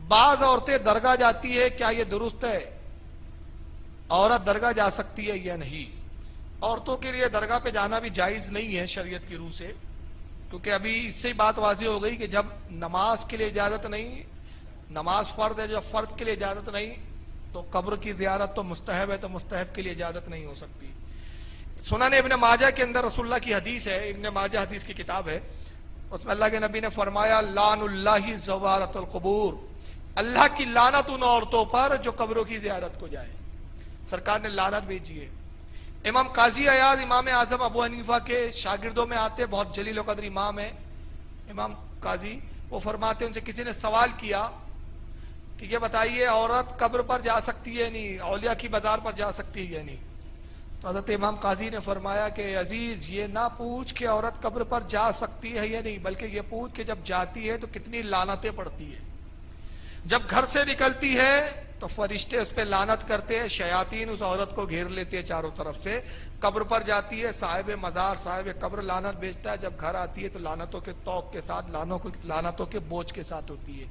بعض عورتیں درگاہ جاتی ہے، کیا یہ درست ہے؟ عورت درگاہ جا سکتی ہے یا نہیں؟ عورتوں کے لیے درگاہ پہ جانا بھی جائز نہیں ہے شریعت کی روح سے، کیونکہ ابھی اس سے بات واضح ہو گئی کہ جب نماز کے لیے اجازت نہیں، نماز فرض ہے، جب فرض کے لیے اجازت نہیں تو قبر کی زیارت تو مستحب ہے، تو مستحب کے لیے اجازت نہیں ہو سکتی۔ سنن ابن ماجہ کے اندر رسول اللہ کی حدیث ہے، ابن ماجہ حدیث کی کتاب ہے، اس میں اللہ کے نبی نے فرمایا لعن اللہ زوارت القبور، اللہ کی لعنت ان عورتوں پر جو قبروں کی زیارت کو جائے۔ سرکار نے لعنت بھیجی ہے۔ امام قاضی عیاض امام اعظم ابو حنیفہ کے شاگردوں میں آتے، بہت جلیل و قدر امام ہے امام قاضی، وہ فرماتے ان سے کسی نے سوال کیا کہ یہ بتائیے عورت قبر پر جا سکتی ہے نہیں، اولیاء کی بازار پر جا سکتی ہے یا نہیں؟ تو حضرت امام قاضی نے فرمایا کہ عزیز یہ نہ پوچھ کہ عورت قبر پر جا سکتی ہے یا نہیں، بلکہ یہ پوچھ کہ جب جاتی ہے تو کتنی لعنتیں پڑتی ہے۔ جب گھر سے نکلتی ہے تو فرشتے اس پہ لعنت کرتے ہیں، شیاطین اس عورت کو گھیر لیتے ہیں چاروں طرف سے۔ قبر پر جاتی ہے، صاحب مزار صاحب قبر لعنت بھیجتا ہے، جب گھر آتی ہے تو لعنتوں کے طوق کے ساتھ، لعنتوں کے بوجھ کے ساتھ ہوتی ہے۔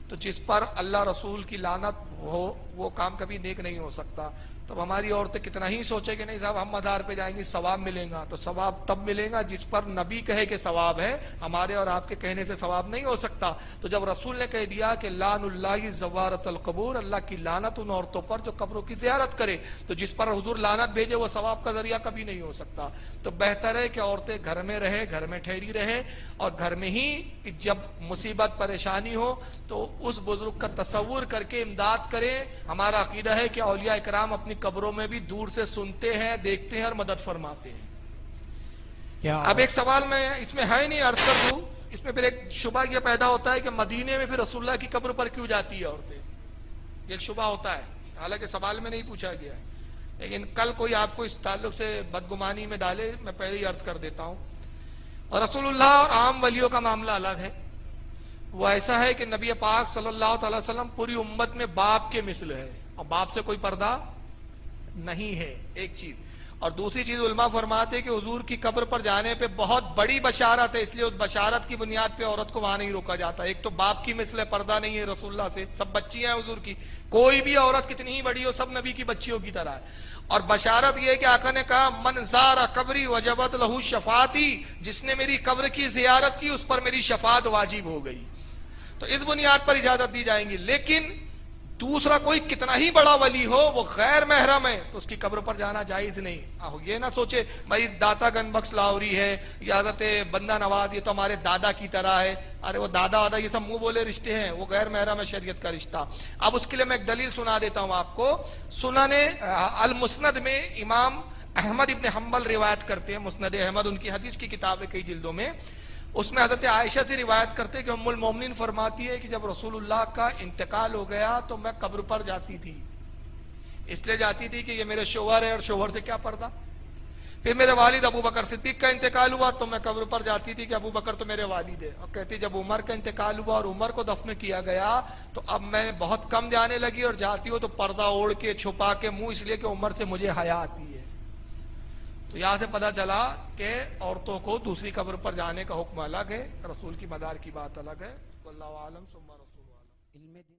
تو جس پر اللہ رسول کی لعنت ہو وہ کام کبھی نیک نہیں ہو سکتا۔ تب ہماری عورتیں کتنا ہی سوچے کہ نہیں صاحب ہم مزار پہ جائیں گے ثواب ملے گا، تو ثواب تب ملے گا جس پر نبی کہے کہ ثواب ہے، ہمارے اور آپ کے کہنے سے ثواب نہیں ہو سکتا۔ تو جب رسول نے کہہ دیا کہ لعن اللہ زوارت القبور، اللہ کی لعنت ان عورتوں پر جو قبروں کی زیارت کرے، تو جس پر حضور لعنت بھیجے وہ ثواب کا ذریعہ کبھی نہیں ہو سکتا۔ تو بہتر ہے کہ عورتیں گھر میں رہے، گھر میں ٹھہری رہے، اور گھر میں ہی جب مصیبت پریشانی ہو تو اس بزرگ کا تصور کر کے امداد کریں۔ ہمارا عقیدہ ہے کہ اولیاء اکرام اپنی قبروں میں بھی دور سے سنتے ہیں، دیکھتے ہیں اور مدد فرماتے ہیں۔ اب ایک سوال میں اس میں ہے نہیں، عرض کر دوں، اس میں پھر ایک شبہ یہ پیدا ہوتا ہے کہ مدینے میں پھر رسول اللہ کی قبر پر کیوں جاتی ہے عورتیں؟ یہ ایک شبہ ہوتا ہے، حالانکہ سوال میں نہیں پوچھا گیا ہے، لیکن کل کوئی آپ کو اس تعلق سے بدگمانی میں ڈالے، میں پہلے ہی عرض کر دیتا ہوں۔ اور رسول اللہ اور عام ولیوں کا معاملہ الگ ہے۔ وہ ایسا ہے کہ نبی پاک صلی اللہ تعالی وسلم پوری امت میں باپ کے مثل ہے، اور باپ سے کوئی پردہ نہیں ہے، ایک چیز۔ اور دوسری چیز علماء فرماتے ہیں کہ حضور کی قبر پر جانے پہ بہت بڑی بشارت ہے، اس لیے اس بشارت کی بنیاد پہ عورت کو وہاں نہیں روکا جاتا۔ ایک تو باپ کی مثل ہے، پردہ نہیں ہے رسول اللہ سے، سب بچیاں ہیں حضور کی، کوئی بھی عورت کتنی ہی بڑی ہو سب نبی کی بچیوں کی طرح ہے۔ اور بشارت یہ ہے کہ آقا نے کہا من زار قبری وجبت لہو شفاعتی، جس نے میری قبر کی زیارت کی اس پر میری شفاعت واجب ہو گئی۔ تو اس بنیاد پر اجازت دی جائیں گی، لیکن دوسرا کوئی کتنا ہی بڑا ولی ہو وہ غیر محرم ہے تو اس کی قبر پر جانا جائز نہیں۔ یہ نہ سوچے بھائی داتا گن بخش لاہوری ہے یا حضرت بندہ نواز یہ تو ہمارے دادا کی طرح ہے، ارے وہ دادا وادا یہ سب منہ بولے رشتے ہیں، وہ غیر محرم ہے شریعت کا رشتہ۔ اب اس کے لیے میں ایک دلیل سنا دیتا ہوں آپ کو۔ سنن المسند میں امام احمد ابن حنبل روایت کرتے ہیں، مسند احمد ان کی حدیث کی کتاب ہے کئی جلدوں میں، اس میں حضرت عائشہ سے روایت کرتے کہ ام المومنین فرماتی ہے کہ جب رسول اللہ کا انتقال ہو گیا تو میں قبر پر جاتی تھی، اس لیے جاتی تھی کہ یہ میرے شوہر ہے اور شوہر سے کیا پردہ۔ پھر میرے والد ابو بکر صدیق کا انتقال ہوا تو میں قبر پر جاتی تھی کہ ابو بکر تو میرے والد ہے، اور کہتی جب عمر کا انتقال ہوا اور عمر کو دفن کیا گیا تو اب میں بہت کم جانے لگی اور جاتی ہوں تو پردہ اوڑھ کے چھپا کے منہ، اس لیے کہ عمر سے مجھے حیا آتی ہے۔ تو یہاں سے پتہ چلا کہ عورتوں کو دوسری قبر پر جانے کا حکم الگ ہے، رسول کی مدار کی بات الگ ہے۔ واللہ اعلم ثم رسول اعلم۔